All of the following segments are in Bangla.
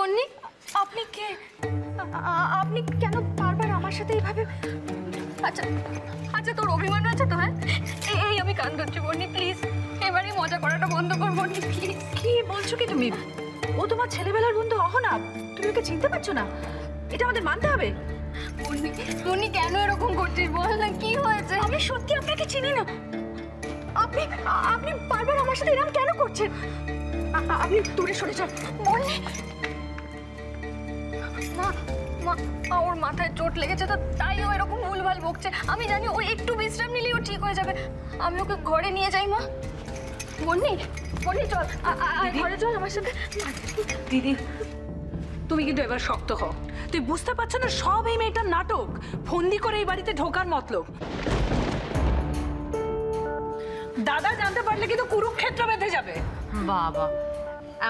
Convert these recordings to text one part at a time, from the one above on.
বন্নি? আপনি কে? আপনি কেন বারবার আমার সাথে এইভাবে? আচ্ছা আচ্ছা, তোর অভিমান আছে তো? হ্যাঁ, এই আমি কান ধরছি বন্নি, প্লিজ এবারে মজা করাটা বন্ধ কর বন্নি, প্লিজ। কি বলছো কি তুমি? ও তোমার ছেলেবেলার বন্ধু অহনা, তুমি ওকে চিনতে পারছো না? এটা আমাদের মানতে হবে। বন্নি বন্নি, কেন এরকম করছিস বল না, কি হয়েছে? আমি সত্যি আপনাকে চিনি না। আপনি আপনি বারবার আমার সাথে এরকম কেন করছেন? আপনি দূরে সরে যান। বন্নি, মা মা, ওর মাথায় চোট লেগেছে তো, তাই ও এরকম ভুলভাল বকছে। আমি জানি ও একটু বিশ্রাম নিলেই ও ঠিক হয়ে যাবে। আমি ওকে ঘরে নিয়ে যাই মা। বন্নি বন্নি, চল ঘরে চল আমার সাথে। দিদি, তুমি কিন্তু এবার শক্ত হও। তুই বুঝতে পারছো না সব এই মেয়েটার নাটক, ফন্দি করে এই বাড়িতে ঢোকার মতলব। দাদা জানতে পারলে কিন্তু কুরুক্ষেত্র বেঁধে যাবে। বাবা,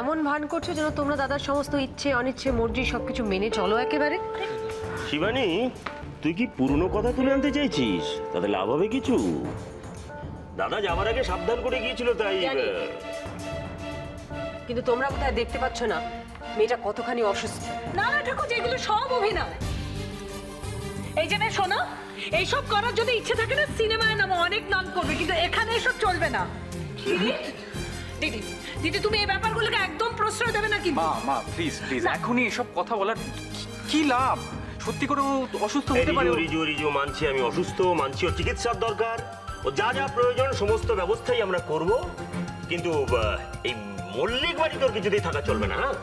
এমন ভান করছো যেন তোমরা দাদার সমস্ত ইচ্ছে অনিচ্ছে মর্জি সবকিছু মেনে চলো একেবারে। শিবানী, তুই কি পুরনো কথা তুলে আনতে চাইছিস? তাতে লাভ হবে কিছু? দাদা যাওয়ার আগে সাবধান করে গিয়েছিল, তাই। জানি। কিন্তু তোমরা বোধহয় দেখতে পাচ্ছ না মেয়েটা কতখানি অসুস্থ। না না ঠাকুর, এগুলো সব অভিনয়। এই যে মেয়ে শোনো, এইসব করার যদি ইচ্ছে থাকে না, সিনেমায় নামো, অনেক নাম করবে, কিন্তু এখানে এসব চলবে না। দিদি দিদি, তুমি এই ব্যাপারগুলোকে একদম প্রশ্রয় দেবে না কিন্তু। মা প্লিজ প্লিজ, এখনই এসব কথা বলার কি লাভ? সত্যি করে ও অসুস্থ হতে পারে। রিজু, মানছি আমি অসুস্থ, মানছি ওর চিকিৎসার দরকার, ও যা যা প্রয়োজন সমস্ত ব্যবস্থাই আমরা করব, কিন্তু এই মল্লিক বাড়ি তোর কিছুতেই থাকা চলবে না। হ্যাঁ,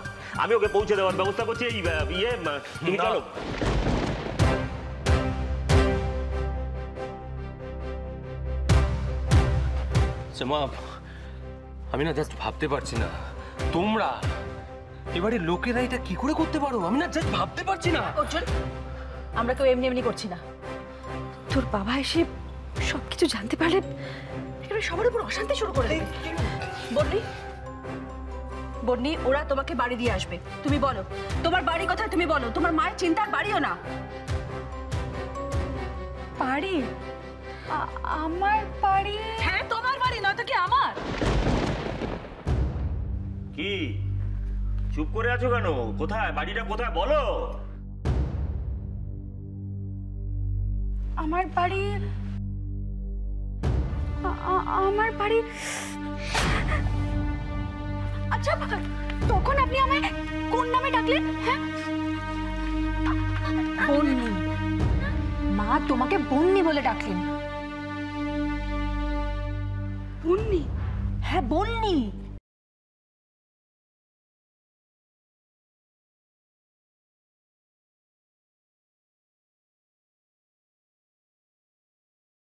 আমি ওকে পৌঁছে দেওয়ার ব্যবস্থা করছি। এই তুমি চলো। মা, আমি না জাস্ট ভাবতে পারছি না তোমরা এবারে লোকেরা এটা কি করে করতে পারো। আমি না জাস্ট ভাবতে পারছি না। অর্জুন, আমরা কেউ এমনি এমনি করছি না। তোর বাবা এসে সবকিছু জানতে পারলে একেবারে সবার উপর অশান্তি শুরু করে দেবে। বন্নি বন্নি, ওরা তোমাকে বাড়ি দিয়ে আসবে। তুমি বলো তোমার বাড়ি কোথায়, তুমি বলো। তোমার মায়ের চিন্তার বাড়িও না। বাড়ি? আমার বাড়ি? হ্যাঁ, তোমার বাড়ি, নয়তো কি আমার? কি চুপ করে আছো কেন? কোথায় বাড়িটা, কোথায় বলো? আমার বাড়ি, আমার বাড়ি। আচ্ছা, তখন আপনি আমায় কোন নামে ডাকলেন? হ্যাঁ, বন্নি। মা তোমাকে বন্নি বলে ডাকলেন? বন্নি? হ্যাঁ, বন্নি।